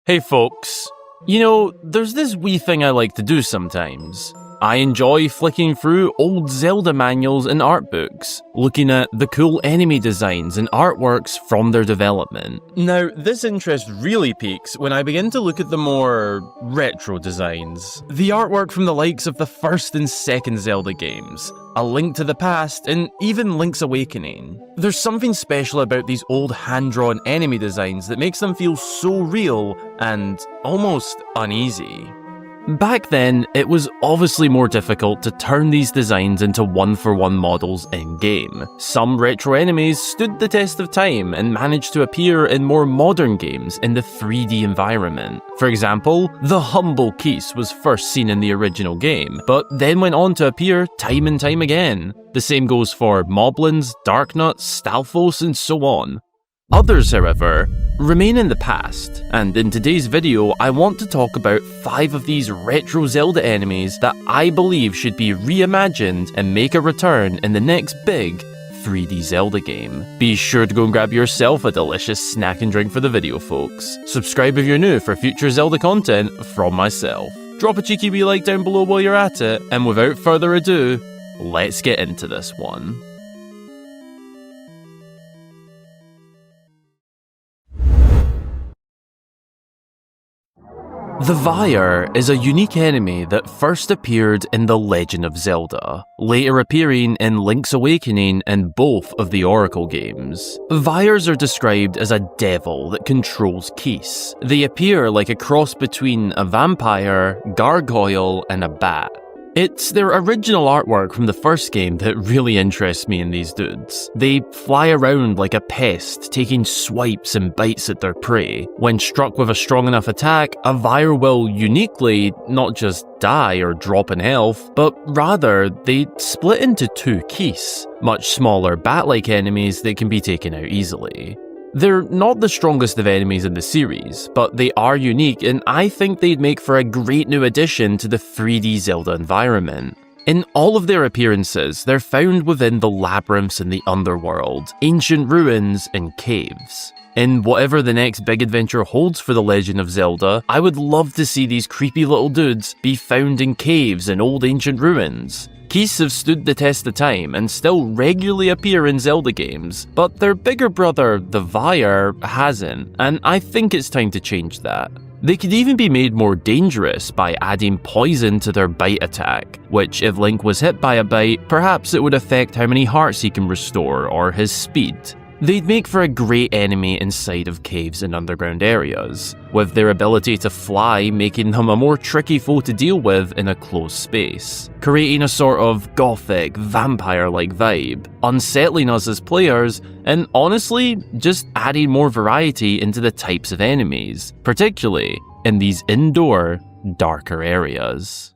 Hey folks, you know, there's this wee thing I like to do sometimes. I enjoy flicking through old Zelda manuals and art books, looking at the cool enemy designs and artworks from their development. Now, this interest really peaks when I begin to look at the more retro designs. The artwork from the likes of the first and second Zelda games, A Link to the Past, and even Link's Awakening. There's something special about these old hand-drawn enemy designs that makes them feel so real and almost uneasy. Back then, it was obviously more difficult to turn these designs into one-for-one models in-game. Some retro enemies stood the test of time and managed to appear in more modern games in the 3D environment. For example, the humble Keese was first seen in the original game, but then went on to appear time and time again. The same goes for Moblins, Darknuts, Stalfos, and so on. Others, however, remain in the past, and in today's video I want to talk about 5 of these retro Zelda enemies that I believe should be reimagined and make a return in the next big 3D Zelda game. Be sure to go and grab yourself a delicious snack and drink for the video, folks. Subscribe if you're new for future Zelda content from myself. Drop a cheeky wee like down below while you're at it, and without further ado, let's get into this one. The Vire is a unique enemy that first appeared in The Legend of Zelda, later appearing in Link's Awakening and both of the Oracle games. Vires are described as a devil that controls Keese. They appear like a cross between a vampire, gargoyle, and a bat. It's their original artwork from the first game that really interests me in these dudes. They fly around like a pest, taking swipes and bites at their prey. When struck with a strong enough attack, a Vire will uniquely not just die or drop in health, but rather they split into 2 Keese, much smaller bat-like enemies that can be taken out easily. They're not the strongest of enemies in the series, but they are unique and I think they'd make for a great new addition to the 3D Zelda environment. In all of their appearances, they're found within the labyrinths in the underworld, ancient ruins, and caves. In whatever the next big adventure holds for The Legend of Zelda, I would love to see these creepy little dudes be found in caves and old ancient ruins. Keese have stood the test of time and still regularly appear in Zelda games, but their bigger brother, the Vire, hasn't, and I think it's time to change that. They could even be made more dangerous by adding poison to their bite attack, which if Link was hit by a bite, perhaps it would affect how many hearts he can restore or his speed. They'd make for a great enemy inside of caves and underground areas, with their ability to fly making them a more tricky foe to deal with in a closed space, creating a sort of gothic, vampire-like vibe, unsettling us as players, and honestly, just adding more variety into the types of enemies, particularly in these indoor, darker areas.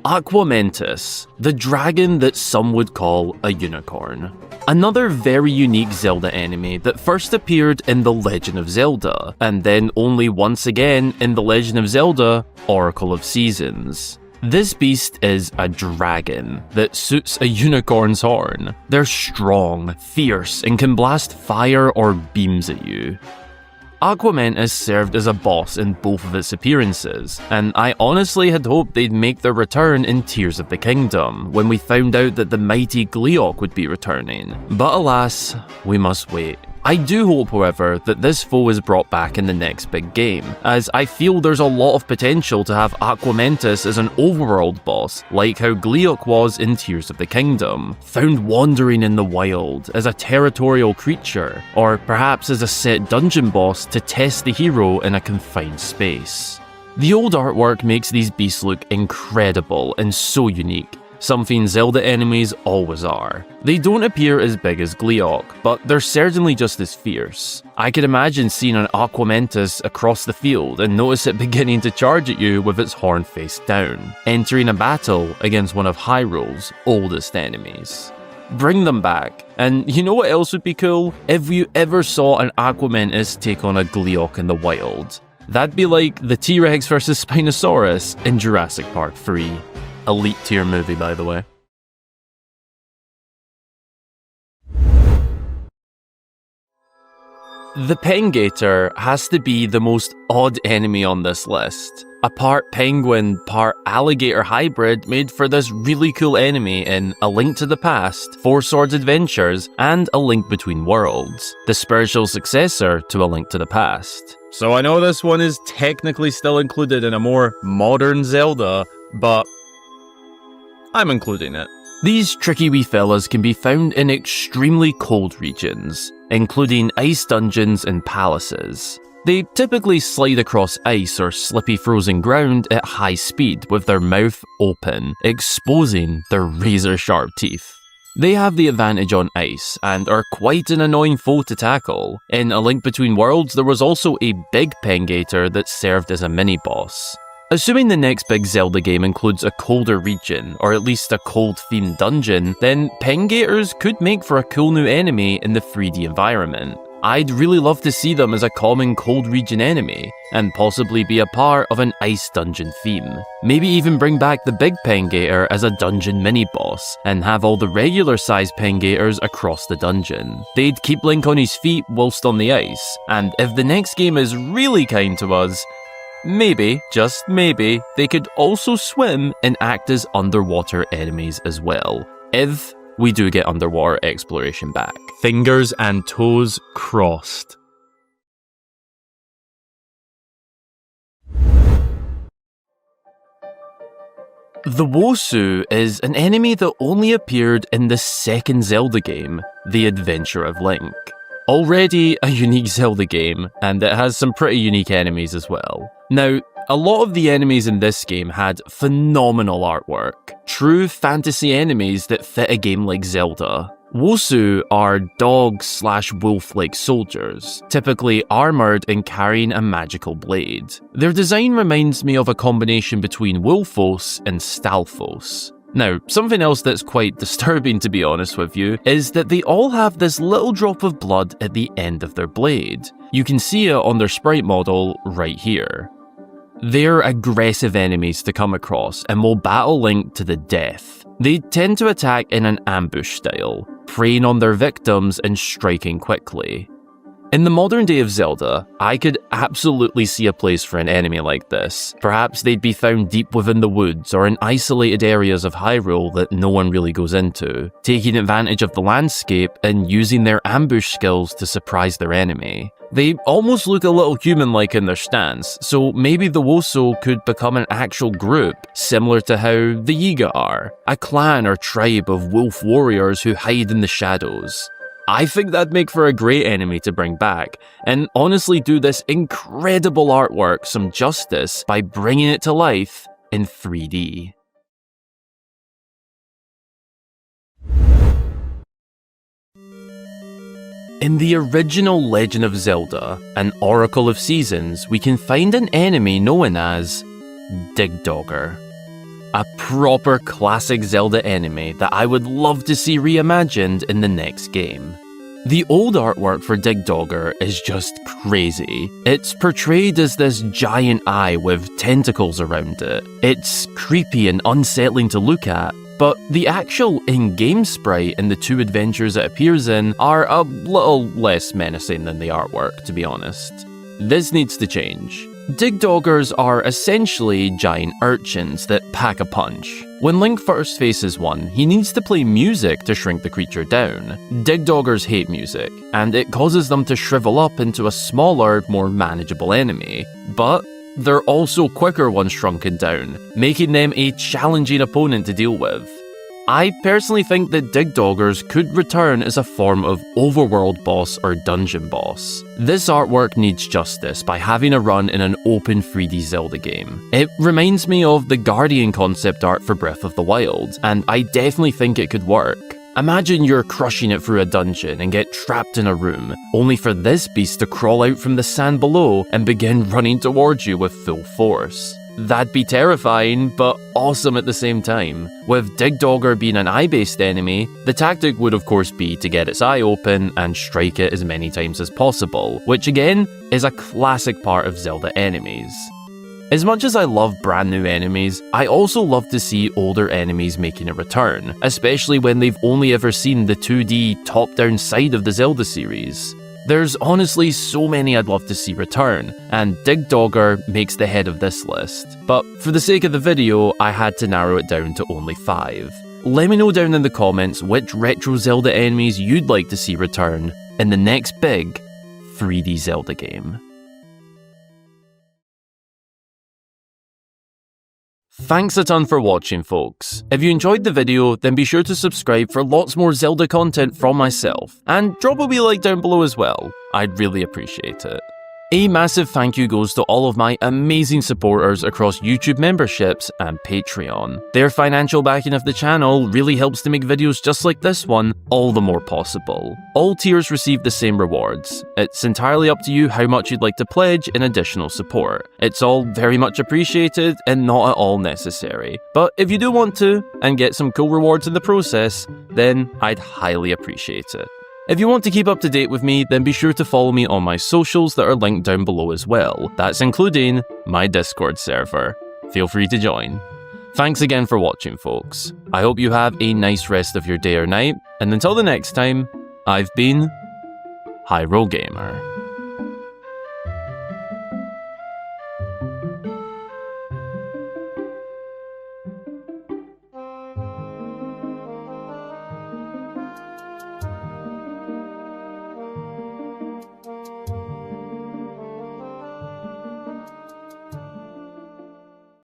Aquamentus, the dragon that some would call a unicorn. Another very unique Zelda enemy that first appeared in The Legend of Zelda, and then only once again in The Legend of Zelda: Oracle of Seasons. This beast is a dragon that suits a unicorn's horn. They're strong, fierce, and can blast fire or beams at you. Aquamentus served as a boss in both of its appearances, and I honestly had hoped they'd make their return in Tears of the Kingdom, when we found out that the mighty Gleeok would be returning. But alas, we must wait. I do hope, however, that this foe is brought back in the next big game, as I feel there's a lot of potential to have Aquamentus as an overworld boss, like how Gleeok was in Tears of the Kingdom, found wandering in the wild as a territorial creature, or perhaps as a set dungeon boss to test the hero in a confined space. The old artwork makes these beasts look incredible and so unique, something Zelda enemies always are. They don't appear as big as Gleeok, but they're certainly just as fierce. I could imagine seeing an Aquamentus across the field and notice it beginning to charge at you with its horn face down, entering a battle against one of Hyrule's oldest enemies. Bring them back. And you know what else would be cool? If you ever saw an Aquamentus take on a Gleeok in the wild. That'd be like the T-Rex vs Spinosaurus in Jurassic Park 3. Elite tier movie, by the way. The Pengator has to be the most odd enemy on this list. A part penguin, part alligator hybrid made for this really cool enemy in A Link to the Past, Four Swords Adventures, and A Link Between Worlds, the spiritual successor to A Link to the Past. So I know this one is technically still included in a more modern Zelda, but I'm including it. These tricky wee fellas can be found in extremely cold regions, including ice dungeons and palaces. They typically slide across ice or slippy frozen ground at high speed with their mouth open, exposing their razor-sharp teeth. They have the advantage on ice and are quite an annoying foe to tackle. In A Link Between Worlds, there was also a big Pengator that served as a mini-boss. Assuming the next big Zelda game includes a colder region, or at least a cold-themed dungeon, then Pengators could make for a cool new enemy in the 3D environment. I'd really love to see them as a common cold region enemy, and possibly be a part of an ice dungeon theme. Maybe even bring back the big Pengator as a dungeon mini-boss, and have all the regular-sized Pengators across the dungeon. They'd keep Link on his feet whilst on the ice, and if the next game is really kind to us, maybe, just maybe, they could also swim and act as underwater enemies as well, if we do get underwater exploration back. Fingers and toes crossed. The Wosu is an enemy that only appeared in the second Zelda game, The Adventure of Link. Already a unique Zelda game, and it has some pretty unique enemies as well. Now, a lot of the enemies in this game had phenomenal artwork, true fantasy enemies that fit a game like Zelda. Wosu are dog/wolf-like soldiers, typically armoured and carrying a magical blade. Their design reminds me of a combination between Wolfos and Stalfos. Now, something else that's quite disturbing, to be honest with you, is that they all have this little drop of blood at the end of their blade. You can see it on their sprite model right here. They're aggressive enemies to come across and will battle Link to the death. They tend to attack in an ambush style, preying on their victims and striking quickly. In the modern day of Zelda, I could absolutely see a place for an enemy like this. Perhaps they'd be found deep within the woods or in isolated areas of Hyrule that no one really goes into, taking advantage of the landscape and using their ambush skills to surprise their enemy. They almost look a little human-like in their stance, so maybe the Wosu could become an actual group, similar to how the Yiga are, a clan or tribe of wolf warriors who hide in the shadows. I think that'd make for a great enemy to bring back, and honestly do this incredible artwork some justice by bringing it to life in 3D. In the original Legend of Zelda, an Oracle of Seasons, we can find an enemy known as Digdogger. A proper classic Zelda enemy that I would love to see reimagined in the next game. The old artwork for Digdogger is just crazy. It's portrayed as this giant eye with tentacles around it. It's creepy and unsettling to look at, but the actual in-game sprite in the two adventures it appears in are a little less menacing than the artwork, to be honest. This needs to change. Digdoggers are essentially giant urchins that pack a punch. When Link first faces one, he needs to play music to shrink the creature down. Digdoggers hate music, and it causes them to shrivel up into a smaller, more manageable enemy. But they're also quicker once shrunken down, making them a challenging opponent to deal with. I personally think that Digdoggers could return as a form of overworld boss or dungeon boss. This artwork needs justice by having a run in an open 3D Zelda game. It reminds me of the Guardian concept art for Breath of the Wild, and I definitely think it could work. Imagine you're crushing it through a dungeon and get trapped in a room, only for this beast to crawl out from the sand below and begin running towards you with full force. That'd be terrifying, but awesome at the same time. With Digdogger being an eye-based enemy, the tactic would of course be to get its eye open and strike it as many times as possible, which again is a classic part of Zelda enemies. As much as I love brand new enemies, I also love to see older enemies making a return, especially when they've only ever seen the 2D top-down side of the Zelda series. There's honestly so many I'd love to see return, and Digdogger makes the head of this list, but for the sake of the video, I had to narrow it down to only 5. Let me know down in the comments which retro Zelda enemies you'd like to see return in the next big 3D Zelda game. Thanks a ton for watching, folks. If you enjoyed the video, then be sure to subscribe for lots more Zelda content from myself, and drop a wee like down below as well. I'd really appreciate it. A massive thank you goes to all of my amazing supporters across YouTube memberships and Patreon. Their financial backing of the channel really helps to make videos just like this one all the more possible. All tiers receive the same rewards. It's entirely up to you how much you'd like to pledge in additional support. It's all very much appreciated and not at all necessary. But if you do want to, and get some cool rewards in the process, then I'd highly appreciate it. If you want to keep up to date with me, then be sure to follow me on my socials that are linked down below as well. That's including my Discord server. Feel free to join. Thanks again for watching, folks. I hope you have a nice rest of your day or night, and until the next time, I've been Hyrule Gamer.